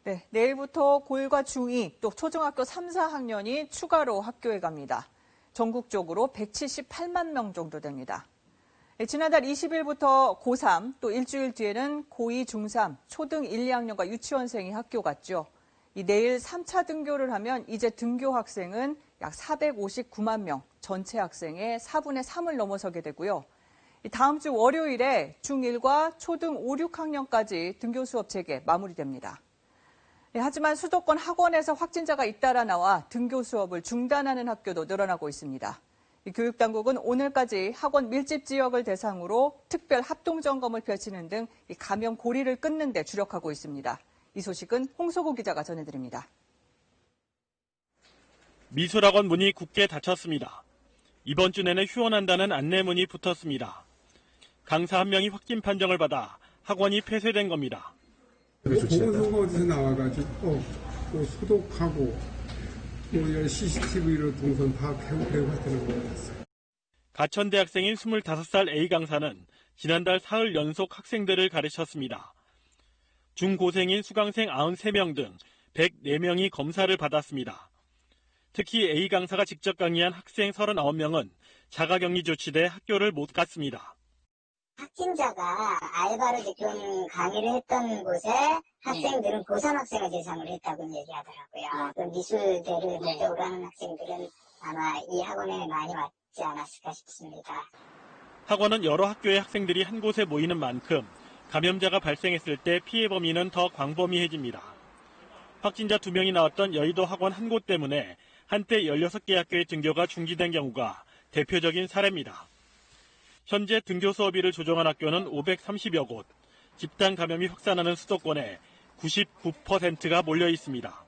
네, 내일부터 고1과 중2, 또 초등학교 3, 4학년이 추가로 학교에 갑니다. 전국적으로 178만 명 정도 됩니다. 네, 지난달 20일부터 고3, 또 일주일 뒤에는 고2, 중3, 초등 1, 2학년과 유치원생이 학교 갔죠. 내일 3차 등교를 하면 이제 등교 학생은 약 459만 명, 전체 학생의 4분의 3을 넘어서게 되고요. 다음 주 월요일에 중1과 초등 5, 6학년까지 등교 수업 재개 마무리됩니다. 하지만 수도권 학원에서 확진자가 잇따라 나와 등교 수업을 중단하는 학교도 늘어나고 있습니다. 교육당국은 오늘까지 학원 밀집 지역을 대상으로 특별 합동점검을 펼치는 등 감염 고리를 끊는 데 주력하고 있습니다. 이 소식은 홍소구 기자가 전해드립니다. 미술학원 문이 굳게 닫혔습니다. 이번 주 내내 휴원한다는 안내문이 붙었습니다. 강사 한 명이 확진 판정을 받아 학원이 폐쇄된 겁니다. 보건소가 어디서 나와가지고 또 소독하고 또 CCTV로 동선 파악하고 하는 거였어요. 가천대 학생인 25살 A 강사는 지난달 사흘 연속 학생들을 가르쳤습니다. 중고생인 수강생 93명 등 104명이 검사를 받았습니다. 특히 A 강사가 직접 강의한 학생 39명은 자가격리 조치돼 학교를 못 갔습니다. 확진자가 알바로 지금 강의를 했던 곳에 학생들은 고3 학생을 대상으로 했다고 얘기하더라고요. 미술대를 목적으로 하는 학생들은 아마 이 학원에 많이 왔지 않았을까 싶습니다. 학원은 여러 학교의 학생들이 한 곳에 모이는 만큼 감염자가 발생했을 때 피해 범위는 더 광범위해집니다. 확진자 2명이 나왔던 여의도 학원 한 곳 때문에 한때 16개 학교의 등교가 중지된 경우가 대표적인 사례입니다. 현재 등교 수업일을 조정한 학교는 530여 곳, 집단 감염이 확산하는 수도권에 99%가 몰려 있습니다.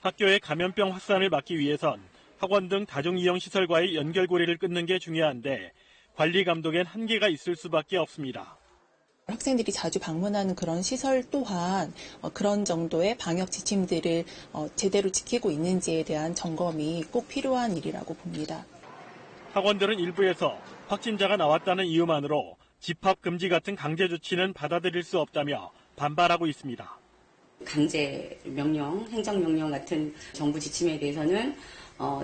학교의 감염병 확산을 막기 위해선 학원 등 다중이용시설과의 연결고리를 끊는 게 중요한데 관리 감독엔 한계가 있을 수밖에 없습니다. 학생들이 자주 방문하는 그런 시설 또한 그런 정도의 방역 지침들을 제대로 지키고 있는지에 대한 점검이 꼭 필요한 일이라고 봅니다. 학원들은 일부에서 확진자가 나왔다는 이유만으로 집합 금지 같은 강제 조치는 받아들일 수 없다며 반발하고 있습니다. 강제 명령, 행정명령 같은 정부 지침에 대해서는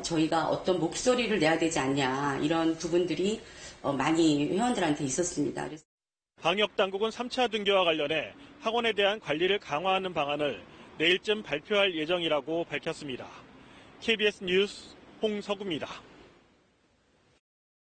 저희가 어떤 목소리를 내야 되지 않냐 이런 부분들이 많이 회원들한테 있었습니다. 방역당국은 3차 등교와 관련해 학원에 대한 관리를 강화하는 방안을 내일쯤 발표할 예정이라고 밝혔습니다. KBS 뉴스 홍석우입니다.